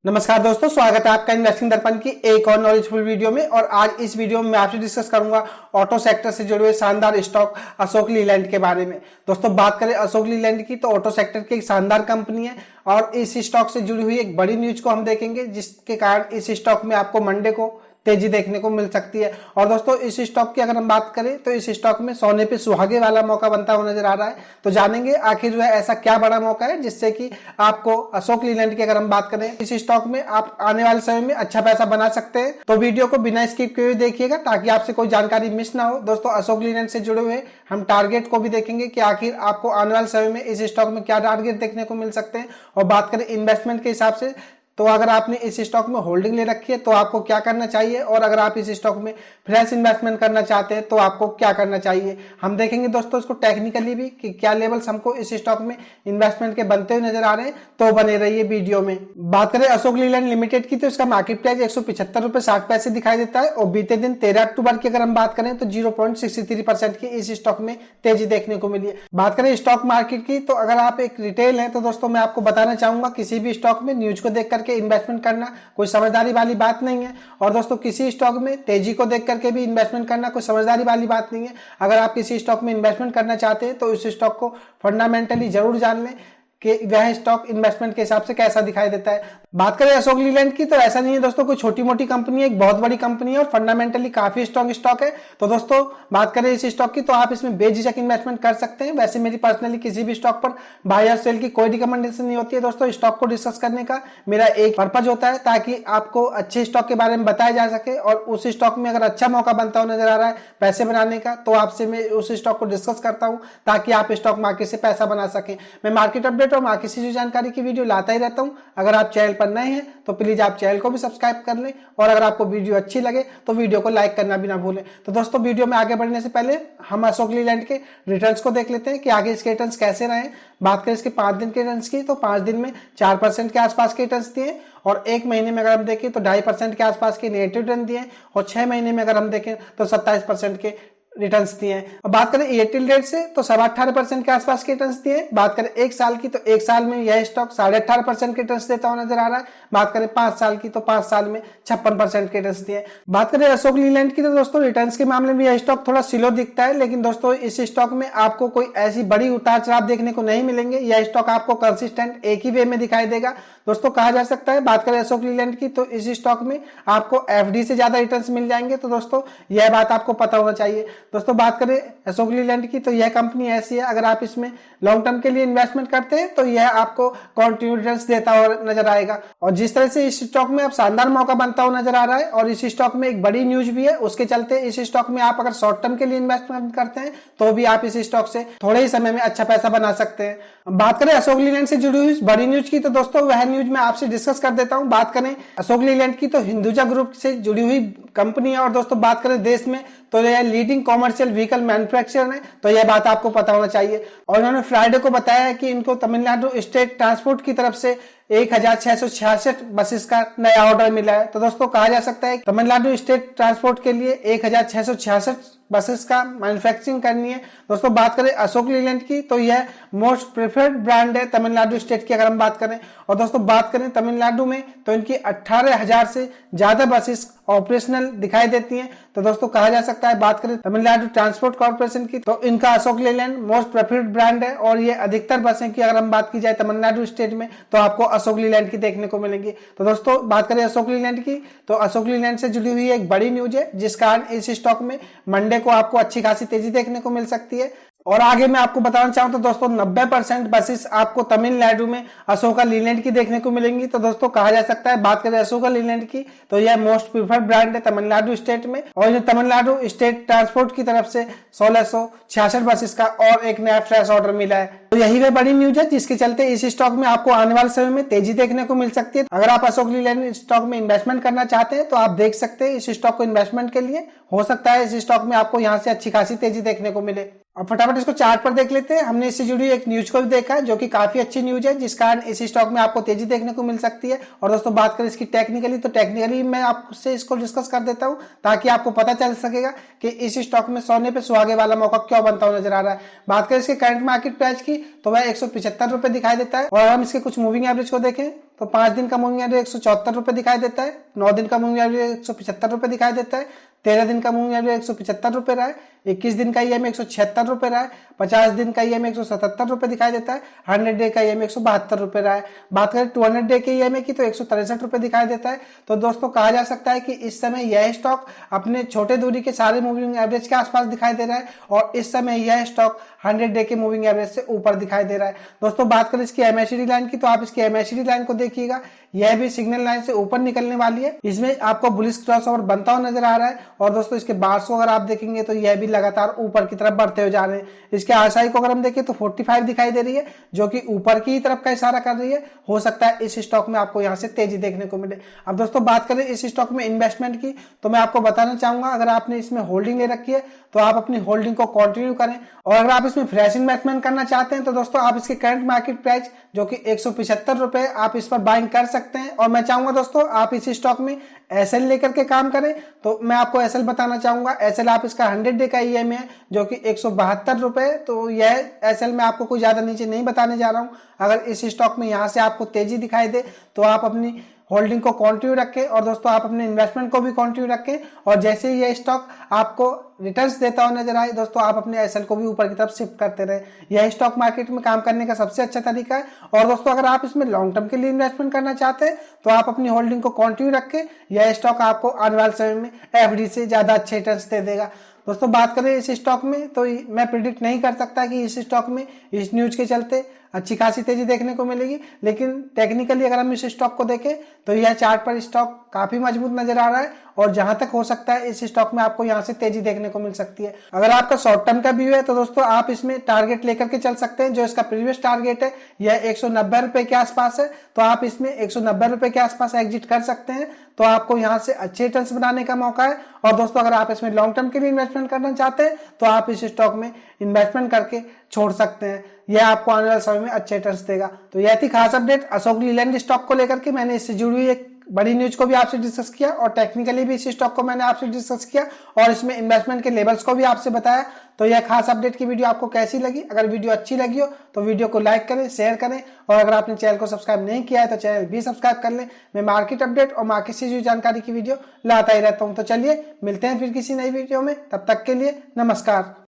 नमस्कार दोस्तों, स्वागत है आपका इन्वेस्टिंग दर्पण की एक और नॉलेजफुल वीडियो में। और आज इस वीडियो में मैं आपसे डिस्कस करूंगा ऑटो सेक्टर से जुड़े हुए शानदार स्टॉक अशोक लीलैंड के बारे में। दोस्तों बात करें अशोक लीलैंड की तो ऑटो सेक्टर की एक शानदार कंपनी है और इस स्टॉक से जुड़ी हुई एक बड़ी न्यूज को हम देखेंगे, जिसके कारण इस स्टॉक में आपको मंडे को तेजी देखने को मिल सकती है। और दोस्तों इस स्टॉक की अगर हम बात करें तो इस स्टॉक में सोने पे सुहागे वाला मौका बनता हुआ नजर आ रहा है। तो जानेंगे आखिर जो है ऐसा क्या बड़ा मौका है जिससे कि आपको अशोक लीलैंड की अगर हम बात करें इस स्टॉक में आप आने वाले समय में अच्छा पैसा बना सकते हैं। तो वीडियो को बिना स्किप किए देखिएगा ताकि आपसे कोई जानकारी मिस ना हो। दोस्तों अशोक लीलैंड से जुड़े हुए हम टारगेट को भी देखेंगे कि आखिर आपको आने वाले समय में इस स्टॉक में क्या टारगेट देखने को मिल सकते हैं। और बात करें इन्वेस्टमेंट के हिसाब से तो अगर आपने इस स्टॉक में होल्डिंग ले रखी है तो आपको क्या करना चाहिए, और अगर आप इस स्टॉक में फ्रेश इन्वेस्टमेंट करना चाहते हैं तो आपको क्या करना चाहिए। हम देखेंगे दोस्तों इसको टेक्निकली भी कि क्या लेवल्स हमको इस स्टॉक में इन्वेस्टमेंट के बनते हुए नजर आ रहे हैं। तो बने रहिए वीडियो में। बात करें अशोक लीलैंड लिमिटेड की तो इसका मार्केट प्राइस 175 रुपए 60 पैसे दिखाई देता है और बीते दिन 13 अक्टूबर की अगर हम बात करें तो 0.63% की इस स्टॉक में तेजी देखने को मिली है। बात करें स्टॉक मार्केट की तो अगर आप एक रिटेल है तो दोस्तों मैं आपको बताना चाहूंगा किसी भी स्टॉक में न्यूज को देख करके इन्वेस्टमेंट करना कोई समझदारी वाली बात नहीं है। और दोस्तों किसी स्टॉक में तेजी को देख करके भी इन्वेस्टमेंट करना कोई समझदारी वाली बात नहीं है। अगर आप किसी स्टॉक में इन्वेस्टमेंट करना चाहते हैं तो उस स्टॉक को फंडामेंटली जरूर जान लें कि वह स्टॉक इन्वेस्टमेंट के हिसाब से कैसा दिखाई देता है। बात करें अशोक लीलैंड की तो ऐसा नहीं है दोस्तों कोई छोटी मोटी कंपनी है, एक बहुत बड़ी कंपनी है और फंडामेंटली काफी स्ट्रॉन्ग स्टॉक है। तो दोस्तों बात करें इस स्टॉक की तो आप इसमें बेझिझक इन्वेस्टमेंट कर सकते हैं। वैसे मेरी पर्सनली किसी भी स्टॉक पर बाय और सेल की कोई रिकमेंडेशन नहीं होती है। दोस्तों स्टॉक को डिस्कस करने का मेरा एक पर्पज होता है ताकि आपको अच्छे स्टॉक के बारे में बताया जा सके, और उस स्टॉक में अगर अच्छा मौका बनता हुआ नजर आ रहा है पैसे बनाने का तो आपसे मैं उस स्टॉक को डिस्कस करता हूं ताकि आप स्टॉक मार्केट से पैसा बना सकें। मैं मार्केट अपडेट और मार्केट से जो जानकारी की वीडियो लाता ही रहता हूं। अगर आप चैनल पर नए हैं तो प्लीज आप चैनल को भी सब्सक्राइब कर लें, और अगर आपको वीडियो अच्छी लगे तो वीडियो को लाइक करना भी ना भूलें। तो दोस्तों वीडियो में आगे बढ़ने से पहले हम अशोक लीलैंड के रिटर्न्स को देख लेते हैं कि आगे इसके रिटर्न्स कैसे रहे। बात करें इसके 5 दिन के रिटर्न्स की तो 5 दिन में 4% के आसपास के रिटर्न्स दिए, और एक महीने में अगर हम देखें तो 2.5% के आसपास के नेगेटिव रिटर्न दिए, और 6 महीने में अगर हम देखें तो 27% के रिटर्न्स दिए हैं। अब बात करें एयरटेल रेट से तो 18.5% के आसपास के रिटर्न्स दिए। बात करें एक साल की तो एक साल में यह स्टॉक 18.5% के रिटर्न्स देता हुआ नजर आ रहा है। बात करें 5 साल की तो 5 साल में 56% के रिटर्न्स दिए। बात करें अशोक लीलैंड की तो दोस्तों रिटर्न्स के मामले में यह स्टॉक थोड़ा स्लो दिखता है, लेकिन दोस्तों इस स्टॉक में आपको कोई ऐसी बड़ी उतार चढ़ाव देखने को नहीं मिलेंगे। यह स्टॉक आपको कंसिस्टेंट एक ही वे में दिखाई देगा दोस्तों, कहा जा सकता है। बात करें अशोक लीलैंड की तो इस स्टॉक में आपको एफडी से ज्यादा रिटर्न्स मिल जाएंगे। तो दोस्तों यह बात आपको पता होना चाहिए। दोस्तों बात करें अशोक लीलैंड की तो यह कंपनी ऐसी है अगर आप इसमें लॉन्ग टर्म के लिए इन्वेस्टमेंट करते हैं तो यह आपको कंटिन्यू रिटर्न्स देता हुआ नजर आएगा। और जिस तरह से इस स्टॉक में अब शानदार मौका बनता हुआ नजर आ रहा है और इस स्टॉक में एक बड़ी न्यूज भी है, उसके चलते इस स्टॉक में आप अगर शॉर्ट टर्म के लिए इन्वेस्टमेंट करते हैं तो भी आप इस स्टॉक से थोड़े ही समय में अच्छा पैसा बना सकते हैं। बात करें अशोक लीलैंड से जुड़ी हुई बड़ी न्यूज की तो दोस्तों वह न्यूज मैं आपसे डिस्कस कर देता हूं। बात करें अशोक लीलैंड की तो हिंदुजा ग्रुप से जुड़ी हुई कंपनी है, और दोस्तों बात करें देश में तो यह लीडिंग कॉमर्शियल व्हीकल मैन्युफैक्चरर है। तो यह बात आपको पता होना चाहिए। और उन्होंने फ्राइडे को बताया है कि इनको तमिलनाडु स्टेट ट्रांसपोर्ट की तरफ से 1666 बसेस का नया ऑर्डर मिला है। तो दोस्तों कहा जा सकता है तमिलनाडु स्टेट ट्रांसपोर्ट के लिए 1666 बसेस का मैन्युफैक्चरिंग करनी है। दोस्तों बात करें अशोक लीलैंड की तो यह मोस्ट प्रेफर्ड ब्रांड है तमिलनाडु स्टेट की अगर हम बात करें। और दोस्तों बात करें तमिलनाडु में तो इनकी 18,000 से ज्यादा बसेस ऑपरेशनल दिखाई देती हैं। तो दोस्तों कहा जा सकता है बात करें तमिलनाडु ट्रांसपोर्ट कॉर्पोरेशन की तो इनका Ashok Leyland most preferred brand है, और ये अधिकतर बसें की अगर हम बात की जाए तमिलनाडु स्टेट में तो आपको अशोक लीलैंड की देखने को मिलेंगी। तो दोस्तों बात करें अशोक लीलैंड की तो अशोक लीलैंड से जुड़ी हुई एक बड़ी न्यूज है जिस कारण इस स्टॉक में मंडे को आपको अच्छी खासी तेजी देखने को मिल सकती है। और आगे मैं आपको बताना चाहूं तो दोस्तों 90% बसेस आपको तमिलनाडु में अशोका लीलैंड की देखने को मिलेंगी। तो दोस्तों कहा जा सकता है बात करें अशोका लीलैंड की तो यह मोस्ट प्रीफर्ड ब्रांड है तमिलनाडु स्टेट में, और ये तमिलनाडु स्टेट ट्रांसपोर्ट की तरफ से 1666 बसेस का और एक नया फ्रेश ऑर्डर मिला है। तो यही वह बड़ी न्यूज है जिसके चलते इस स्टॉक में आपको आने वाले समय में तेजी देखने को मिल सकती है। अगर आप अशोक लीलैंड स्टॉक में इन्वेस्टमेंट करना चाहते हैं तो आप देख सकते हैं इस स्टॉक को इन्वेस्टमेंट के लिए। हो सकता है इस स्टॉक में आपको यहाँ से अच्छी खासी तेजी देखने को मिले। अब फटाफट इसको चार्ट पर देख लेते हैं। हमने इससे जुड़ी एक न्यूज को भी देखा है जो कि काफी अच्छी न्यूज है जिस कारण इस स्टॉक में आपको तेजी देखने को मिल सकती है। और दोस्तों बात करें इसकी टेक्निकली तो टेक्निकली मैं आपसे इसको डिस्कस कर देता हूं ताकि आपको पता चल सकेगा कि इस स्टॉक में सोने पे सुहागे वाला मौका क्यों बनता हुआ नजर आ रहा है। बात करें इसके करंट मार्केट प्राइस की तो वह 175 रुपए दिखाई देता है, और हम इसके कुछ मूविंग एवरेज को देखें तो 5 दिन का मूविंग एवरेज 174 रुपए दिखाई देता है, 9 दिन का मूविंग एवरेज 175 रुपए दिखाई देता है, 13 दिन का मूविंग एवरेज 175 रुपए रहा है, 21 दिन का ईएमए 176 रुपए रहा है, 50 दिन का ईएमए 177 रुपए दिखाई देता है, 100 डे का ईएमए 172 रुपए रहा है। बात करें 200 डे के ईएमए की तो 163 रुपए दिखाई देता है। तो दोस्तों कहा जा सकता है कि इस समय यह स्टॉक अपने छोटे दूरी के सारे मूविंग एवरेज के आसपास दिखाई दे रहा है और इस समय यह स्टॉक 100 डे के मूविंग एवरेज से ऊपर दिखाई दे रहा है। दोस्तों बात करें इसकी एमएसीडी लाइन की तो आप इसकी एमएसीडी लाइन को देखिएगा, यह भी सिग्नल लाइन से ऊपर निकलने वाली है। इसमें आपको बुलिश क्रॉसओवर बनता हुआ नजर आ रहा है और दोस्तों इसके बार्स को अगर आप देखेंगे तो यह भी लगातार ऊपर की तरफ बढ़ते हुए जा रहे हैं। इसके आरएसआई को अगर हम देखें तो 45 दिखाई दे रही है जो कि ऊपर की तरफ का इशारा कर रही है। हो सकता है इस स्टॉक में आपको यहाँ से तेजी देखने को मिले। अब दोस्तों बात करें इस स्टॉक में इन्वेस्टमेंट की तो मैं आपको बताना चाहूंगा, अगर आपने इसमें होल्डिंग ले रखी है तो आप अपनी होल्डिंग को कंटिन्यू करें और अगर आप इसमें फ्रेश इन्वेस्टमेंट करना चाहते हैं तो दोस्तों आप इसके करंट मार्केट प्राइस जो कि 175 रुपए आप इस पर बाइंग कर सकते हैं। और मैं चाहूंगा दोस्तों आप इस स्टॉक में एसएल लेकर के काम करें, तो मैं आपको एसएल बताना चाहूंगा। एसएल आप इसका 100 डे का ईएमए है जो कि 172 रुपए, तो यह एसएल में आपको कोई ज्यादा नीचे नहीं बताने जा रहा हूं। अगर इस स्टॉक में यहां से आपको तेजी दिखाई दे तो आप अपनी होल्डिंग को कंटिन्यू रखें और दोस्तों आप अपने इन्वेस्टमेंट को भी कंटिन्यू रखें और जैसे ही ये स्टॉक आपको रिटर्न्स देता हुआ नजर आए दोस्तों आप अपने एसएल को भी ऊपर की तरफ शिफ्ट करते रहे। यह स्टॉक मार्केट में काम करने का सबसे अच्छा तरीका है। और दोस्तों अगर आप इसमें लॉन्ग टर्म के लिए इन्वेस्टमेंट करना चाहते हैं तो आप अपनी होल्डिंग को कंटिन्यू रखें, यह स्टॉक आपको आने वाले समय में एफडी से ज्यादा अच्छे रिटर्न्स दे देगा। दोस्तों बात करें इस स्टॉक में तो मैं प्रिडिक्ट नहीं कर सकता कि इस स्टॉक में इस न्यूज के चलते अच्छी खासी तेजी देखने को मिलेगी, लेकिन टेक्निकली अगर हम इस स्टॉक को देखें तो यह चार्ट पर स्टॉक काफी मजबूत नजर आ रहा है और जहां तक हो सकता है इस स्टॉक में आपको यहां से तेजी देखने को मिल सकती है। अगर आपका शॉर्ट टर्म का व्यू है तो दोस्तों आप इसमें टारगेट लेकर के चल सकते हैं। जो इसका प्रीवियस टारगेट है यह 190 रुपए के आसपास है, तो आप इसमें 190 रुपए के आसपास एग्जिट कर सकते हैं, तो आपको यहां से अच्छे रिटर्न्स बनाने का मौका है। और दोस्तों अगर आप इसमें लॉन्ग टर्म के लिए इन्वेस्टमेंट करना चाहते हैं तो आप इस स्टॉक में इन्वेस्टमेंट करके छोड़ सकते हैं, यह आपको आने वाले समय में अच्छे रिटर्न्स देगा। तो यह थी खास अपडेट अशोक लीलैंड स्टॉक को लेकर के। मैंने इससे जुड़ी हुई एक बड़ी न्यूज को भी आपसे डिस्कस किया और टेक्निकली भी इस स्टॉक को मैंने आपसे डिस्कस किया और इसमें इन्वेस्टमेंट के लेवल्स को भी आपसे बताया। तो यह खास अपडेट की वीडियो आपको कैसी लगी? अगर वीडियो अच्छी लगी हो तो वीडियो को लाइक करें, शेयर करें और अगर आपने चैनल को सब्सक्राइब नहीं किया है तो चैनल भी सब्सक्राइब कर लें। मैं मार्केट अपडेट और मार्केट से जुड़ी जानकारी की वीडियो लाता ही रहता हूं। तो चलिए मिलते हैं फिर किसी नई वीडियो में, तब तक के लिए नमस्कार।